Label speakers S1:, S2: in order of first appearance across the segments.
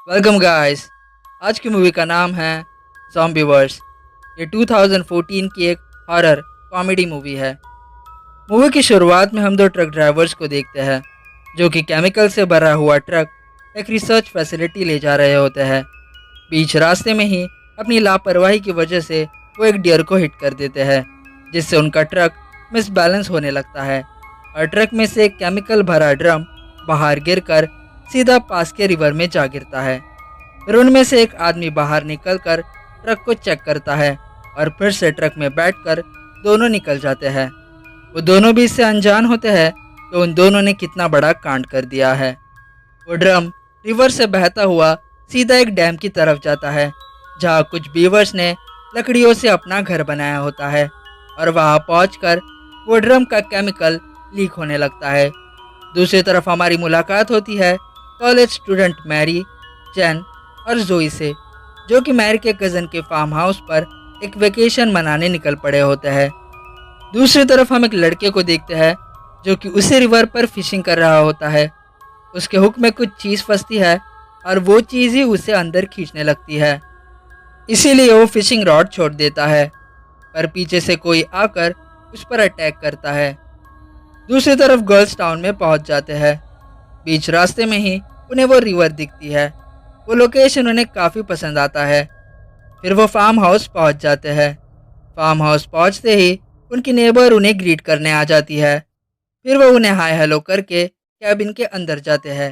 S1: Welcome guys. आज की movie का नाम है ज़ॉम्बीवर्स। ये 2014 की एक हॉरर कॉमेडी मूवी है। मूवी की शुरुआत में हम दो ट्रक ड्राइवर्स को देखते हैं जो कि केमिकल से भरा हुआ ट्रक एक रिसर्च फैसिलिटी ले जा रहे होते हैं। बीच रास्ते में ही अपनी लापरवाही की वजह से वो एक डियर को हिट कर देते हैं, जिससे उनका ट्रक मिसबैलेंस होने लगता है और ट्रक में से एक केमिकल भरा ड्रम बाहर गिरकर सीधा पास के रिवर में जा गिरता है। फिर उनमें से एक आदमी बाहर निकलकर ट्रक को चेक करता है और फिर से ट्रक में बैठकर दोनों निकल जाते हैं। वो दोनों भी इससे अनजान होते हैं कि उन दोनों ने कितना बड़ा कांड कर दिया है। वो ड्रम रिवर से बहता हुआ सीधा एक डैम की तरफ जाता है, जहाँ कुछ बीवर्स ने लकड़ियों से अपना घर बनाया होता है और वहाँ पहुंचकर वो ड्रम का केमिकल लीक होने लगता है। दूसरी तरफ हमारी मुलाकात होती है कॉलेज स्टूडेंट मैरी, जैन और जोई से, जो कि मैरी के कज़न के फार्म हाउस पर एक वेकेशन मनाने निकल पड़े होते हैं। दूसरी तरफ हम एक लड़के को देखते हैं जो कि उसी रिवर पर फिशिंग कर रहा होता है। उसके हुक में कुछ चीज़ फंसती है और वो चीज़ ही उसे अंदर खींचने लगती है, इसीलिए वो फिशिंग रॉड छोड़ देता है, पर पीछे से कोई आकर उस पर अटैक करता है। दूसरी तरफ गर्ल्स टाउन में पहुंच जाते हैं। बीच रास्ते में ही उन्हें वो रिवर दिखती है। वो लोकेशन उन्हें काफ़ी पसंद आता है। फिर वो फार्म हाउस पहुंच जाते हैं। फार्म हाउस पहुंचते ही उनकी नेबर उन्हें ग्रीट करने आ जाती है। फिर वो उन्हें हाय हेलो करके कैबिन के अंदर जाते हैं।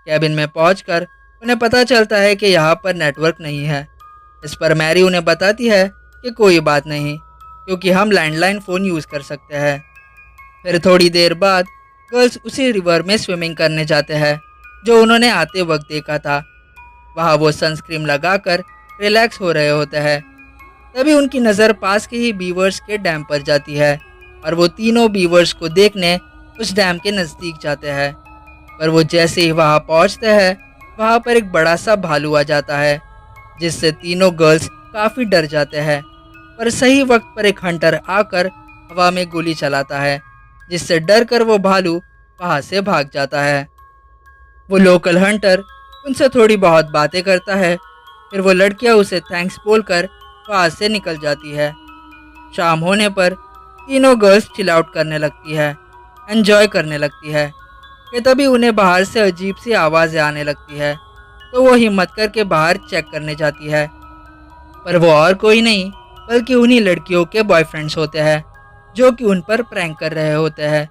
S1: कैबिन में पहुंचकर उन्हें पता चलता है कि यहाँ पर नेटवर्क नहीं है। इस पर मैरी उन्हें बताती है कि कोई बात नहीं, क्योंकि हम लैंडलाइन फ़ोन यूज़ कर सकते हैं। फिर थोड़ी देर बाद गर्ल्स उसी रिवर में स्विमिंग करने जाते हैं जो उन्होंने आते वक्त देखा था। वहाँ वो सनस्क्रीन लगाकर रिलैक्स हो रहे होते हैं। तभी उनकी नज़र पास के ही बीवर्स के डैम पर जाती है और वो तीनों बीवर्स को देखने उस डैम के नज़दीक जाते हैं। पर वो जैसे ही वहाँ पहुँचते हैं, वहाँ पर एक बड़ा सा भालू आ जाता है, जिससे तीनों गर्ल्स काफ़ी डर जाते हैं। पर सही वक्त पर एक हंटर आकर हवा में गोली चलाता है, जिससे डर कर वो भालू वहाँ से भाग जाता है। वो लोकल हंटर उनसे थोड़ी बहुत बातें करता है। फिर वो लड़कियां उसे थैंक्स बोलकर वहाँ से निकल जाती है। शाम होने पर तीनों गर्ल्स चिल आउट करने लगती है, एंजॉय करने लगती है कि तभी उन्हें बाहर से अजीब सी आवाज़ें आने लगती है। तो वो हिम्मत करके बाहर चेक करने जाती है, पर वो और कोई नहीं बल्कि उन्हीं लड़कियों के बॉयफ्रेंड्स होते हैं जो कि उन पर प्रैंक कर रहे होते हैं,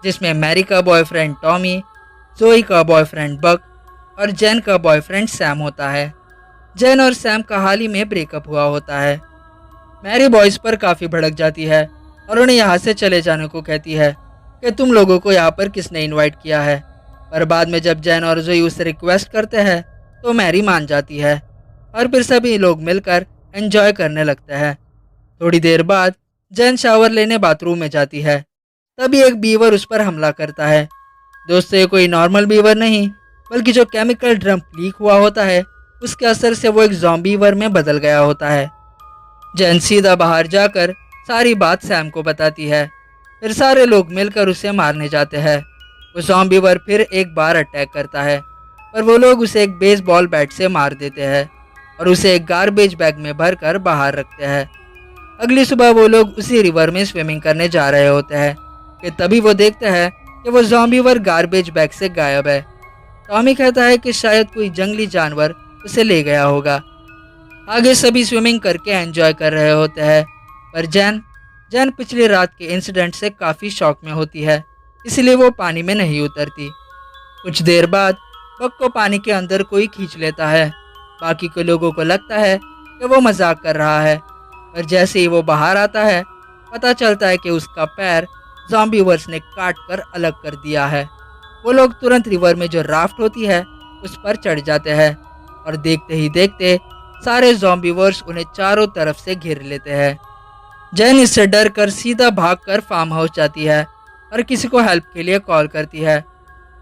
S1: जिसमें मैरी का बॉयफ्रेंड टॉमी, जोई का बॉयफ्रेंड बक और जैन का बॉयफ्रेंड सैम होता है। जैन और सैम का हाल ही में ब्रेकअप हुआ होता है। मैरी बॉयज़ पर काफ़ी भड़क जाती है और उन्हें यहाँ से चले जाने को कहती है कि तुम लोगों को यहाँ पर किसने इनवाइट किया है। पर बाद में जब जैन और जोई उससे रिक्वेस्ट करते हैं तो मैरी मान जाती है और फिर सभी लोग मिलकर एंजॉय करने लगते हैं। थोड़ी देर बाद जैन शावर लेने बाथरूम में जाती है। तभी एक बीवर उस पर हमला करता है। दोस्तों, ये कोई नॉर्मल बीवर नहीं बल्कि जो केमिकल ड्रम लीक हुआ होता है उसके असर से वो एक ज़ॉम्बीवर में बदल गया होता है। जैन सीधा बाहर जाकर सारी बात सैम को बताती है। फिर सारे लोग मिलकर उसे मारने जाते हैं। वो ज़ॉम्बीवर फिर एक बार अटैक करता है, पर वो लोग उसे एक बेसबॉल बैट से मार देते हैं और उसे एक गार्बेज बैग में भरकर बाहर रखते हैं। अगली सुबह वो लोग उसी रिवर में स्विमिंग करने जा रहे होते हैं कि तभी वो देखते हैं कि वो ज़ॉम्बीवर गार्बेज बैग से गायब है। टॉमी कहता है कि शायद कोई जंगली जानवर उसे ले गया होगा। आगे सभी स्विमिंग करके एंजॉय कर रहे होते हैं, पर जैन जैन पिछली रात के इंसिडेंट से काफ़ी शॉक में होती है, इसलिए वो पानी में नहीं उतरती। कुछ देर बाद बक को पानी के अंदर कोई खींच लेता है। बाकी के लोगों को लगता है कि वो मजाक कर रहा है, पर जैसे ही वो बाहर आता है पता चलता है कि उसका पैर ज़ॉम्बीवर्स ने काट कर अलग कर दिया है। वो लोग तुरंत रिवर में जो राफ्ट होती है उस पर चढ़ जाते हैं और देखते ही देखते सारे ज़ॉम्बीवर्स उन्हें चारों तरफ से घेर लेते हैं। जैन इससे डर कर सीधा भागकर फार्म हाउस जाती है और किसी को हेल्प के लिए कॉल करती है,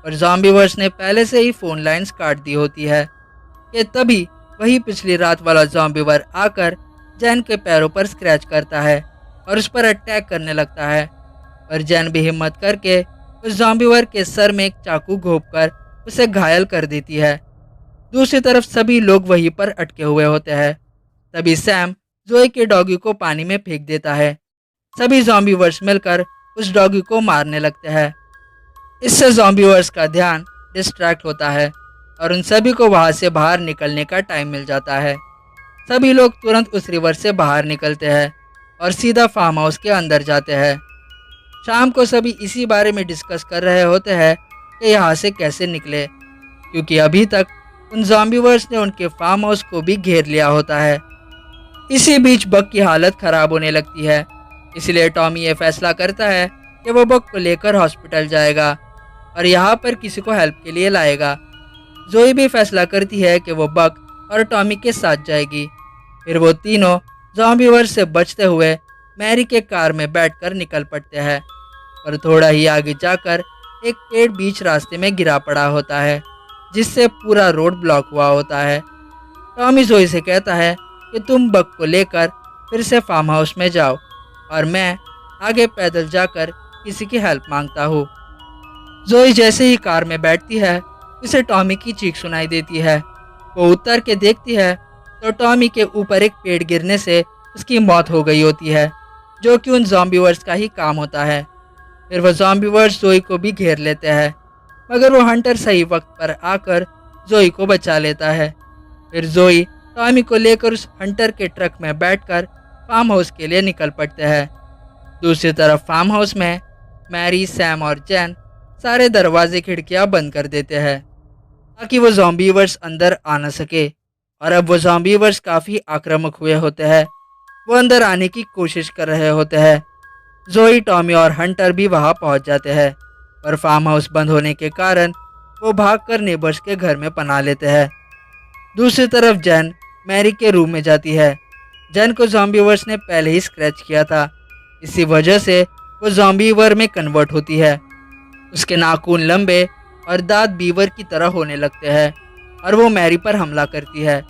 S1: और ज़ॉम्बीवर्स ने पहले से ही फ़ोन लाइंस काट दी होती है कि तभी वही पिछली रात वाला ज़ॉम्बीवर आकर जैन के पैरों पर स्क्रैच करता है और उस पर अटैक करने लगता है। पर जैन भी हिम्मत करके उस ज़ॉम्बीवर के सर में एक चाकू घोंपकर उसे घायल कर देती है। दूसरी तरफ सभी लोग वहीं पर अटके हुए होते हैं। तभी सैम जोई के डॉगी को पानी में फेंक देता है। सभी ज़ॉम्बीवर्स मिलकर उस डॉगी को मारने लगते हैं। इससे ज़ॉम्बीवर्स का ध्यान डिस्ट्रैक्ट होता है और उन सभी को वहां से बाहर निकलने का टाइम मिल जाता है। सभी लोग तुरंत उस रिवर से बाहर निकलते हैं और सीधा फार्म हाउस के अंदर जाते हैं। शाम को सभी इसी बारे में डिस्कस कर रहे होते हैं कि यहाँ से कैसे निकले, क्योंकि अभी तक उन ज़ॉम्बीवर्स ने उनके फार्म हाउस को भी घेर लिया होता है। इसी बीच बक की हालत खराब होने लगती है, इसलिए टॉमी ये फैसला करता है कि वो बक को लेकर हॉस्पिटल जाएगा और यहाँ पर किसी को हेल्प के लिए लाएगा। जोई भी फैसला करती है कि वो बक और टॉमी के साथ जाएगी। फिर वो तीनों ज़ॉम्बीवर्स से बचते हुए मैरी के कार में बैठकर निकल पड़ते हैं, पर थोड़ा ही आगे जाकर एक पेड़ बीच रास्ते में गिरा पड़ा होता है, जिससे पूरा रोड ब्लॉक हुआ होता है। टॉमी जोई से कहता है कि तुम बक को लेकर फिर से फार्म हाउस में जाओ और मैं आगे पैदल जाकर किसी की हेल्प मांगता हूँ। जोई जैसे ही कार में बैठती है, उसे टॉमी की चीख सुनाई देती है। वो उतर के देखती है तो टॉमी के ऊपर एक पेड़ गिरने से उसकी मौत हो गई होती है, जो कि उन ज़ॉम्बीवर्स का ही काम होता है। फिर वो ज़ॉम्बीवर्स जोई को भी घेर लेते हैं, मगर वो हंटर सही वक्त पर आकर जोई को बचा लेता है। फिर जोई टॉमी को लेकर उस हंटर के ट्रक में बैठकर फार्म हाउस के लिए निकल पड़ते हैं। दूसरी तरफ फार्म हाउस में मैरी, सैम और जैन सारे दरवाजे खिड़कियां बंद कर देते हैं ताकि वो ज़ॉम्बीवर्स अंदर आ न सके। और अब वो ज़ॉम्बीवर्स काफ़ी आक्रामक हुए होते हैं। वो अंदर आने की कोशिश कर रहे होते हैं। जोई, टॉमी और हंटर भी वहां पहुंच जाते हैं, पर फार्म हाउस बंद होने के कारण वो भागकर नेबर्स के घर में पनाह लेते हैं। दूसरी तरफ जैन मैरी के रूम में जाती है। जैन को ज़ॉम्बीवर्स ने पहले ही स्क्रैच किया था, इसी वजह से वो ज़ॉम्बीवर में कन्वर्ट होती है। उसके नाखून लंबे और दांत बीवर की तरह होने लगते हैं और वो मैरी पर हमला करती है,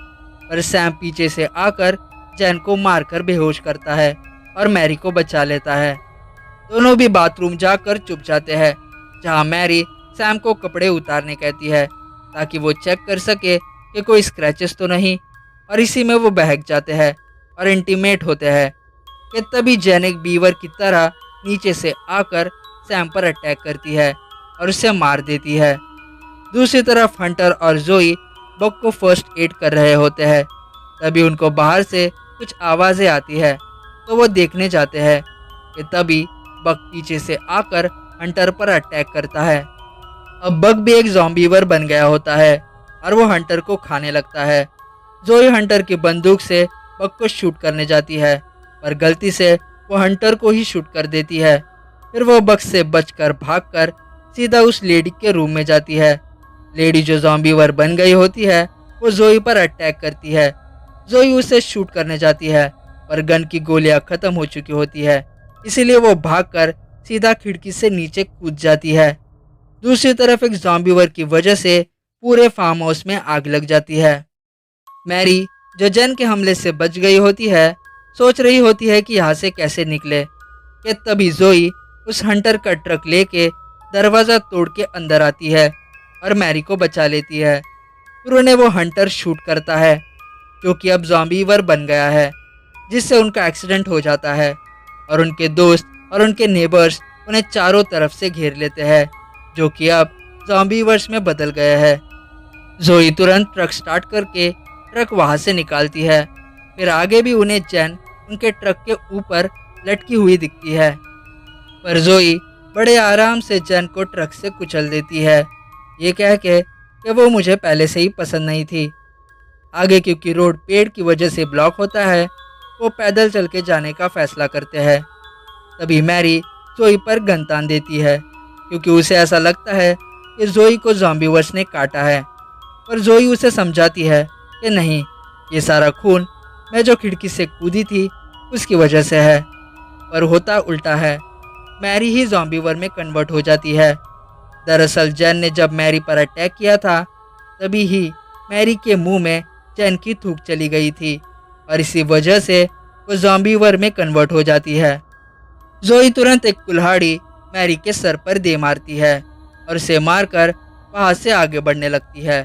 S1: पर सैम पीछे से आकर जैन को मारकर बेहोश करता है और मैरी को बचा लेता है। दोनों भी बाथरूम जाकर चुप जाते हैं, जहां मैरी सैम को कपड़े उतारने कहती है ताकि वो चेक कर सके कि कोई स्क्रैचेस तो नहीं, और इसी में वो बहक जाते हैं और इंटीमेट होते हैं कि तभी जैन एक बीवर की तरह नीचे से आकर सैम पर अटैक करती है और उसे मार देती है। दूसरी तरफ हंटर और जोई बक को फर्स्ट एड कर रहे होते हैं। तभी उनको बाहर से कुछ आवाज़ें आती है, तो वो देखने जाते हैं कि तभी बक पीछे से आकर हंटर पर अटैक करता है। अब बक भी एक ज़ॉम्बीवर बन गया होता है और वो हंटर को खाने लगता है। जोई हंटर की बंदूक से बक को शूट करने जाती है, पर गलती से वो हंटर को ही शूट कर देती है। फिर वो बक से बचकर भागकर सीधा उस लेडी के रूम में जाती है। लेडी जो ज़ॉम्बीवर बन गई होती है, वो जोई पर अटैक करती है। जोई उसे शूट करने जाती है, पर गन की गोलियां खत्म हो चुकी होती है, इसीलिए वो भागकर सीधा खिड़की से नीचे कूद जाती है। दूसरी तरफ एक ज़ॉम्बीवर की वजह से पूरे फार्म हाउस में आग लग जाती है। मैरी, जो जैन के हमले से बच गई होती है, सोच रही होती है कि यहाँ से कैसे निकले कि तभी जोई उस हंटर का ट्रक लेके दरवाज़ा तोड़ के अंदर आती है और मैरी को बचा लेती है। फिर उन्हें वो हंटर शूट करता है, जो कि अब ज़ॉम्बीवर बन गया है, जिससे उनका एक्सीडेंट हो जाता है और उनके दोस्त और उनके नेबर्स उन्हें चारों तरफ से घेर लेते हैं, जो कि अब ज़ॉम्बीवर्स में बदल गए हैं। जोई तुरंत ट्रक स्टार्ट करके ट्रक वहां से निकालती है। फिर आगे भी उन्हें जैन उनके ट्रक के ऊपर लटकी हुई दिखती है, पर जोई बड़े आराम से जैन को ट्रक से कुचल देती है, ये कह के कि वो मुझे पहले से ही पसंद नहीं थी। आगे क्योंकि रोड पेड़ की वजह से ब्लॉक होता है, वो पैदल चल के जाने का फैसला करते हैं। तभी मैरी जोई पर गन तान देती है, क्योंकि उसे ऐसा लगता है कि जोई को ज़ॉम्बीवर्स ने काटा है, पर जोई उसे समझाती है कि नहीं, ये सारा खून मैं जो खिड़की से कूदी थी उसकी वजह से है। पर होता उल्टा है, मैरी ही ज़ॉम्बीवर में कन्वर्ट हो जाती है। दरअसल जैन ने जब मैरी पर अटैक किया था, तभी ही मैरी के मुंह में जैन की थूक चली गई थी और इसी वजह से वो ज़ॉम्बीवर में कन्वर्ट हो जाती है। जोई तुरंत एक कुल्हाड़ी मैरी के सर पर दे मारती है और उसे मारकर वहाँ से आगे बढ़ने लगती है।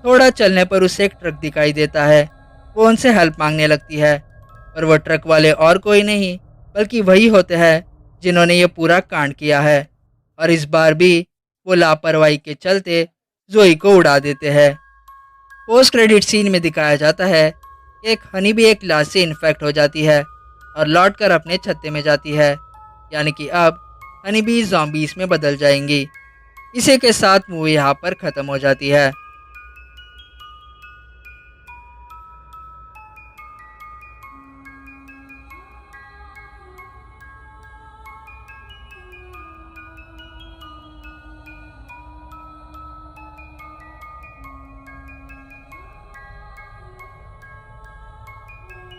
S1: थोड़ा चलने पर उसे एक ट्रक दिखाई देता है। वो उनसे हेल्प मांगने लगती है, पर वो ट्रक वाले और कोई नहीं बल्कि वही होते हैं जिन्होंने ये पूरा कांड किया है। और इस बार भी वो लापरवाही के चलते जोई को उड़ा देते हैं। पोस्ट क्रेडिट सीन में दिखाया जाता है कि एक हनी भी एक लाश से इन्फेक्ट हो जाती है और लौटकर अपने छत्ते में जाती है, यानी कि अब हनी भी ज़ॉम्बीज़ में बदल जाएंगी। इसी के साथ मूवी यहाँ पर ख़त्म हो जाती है।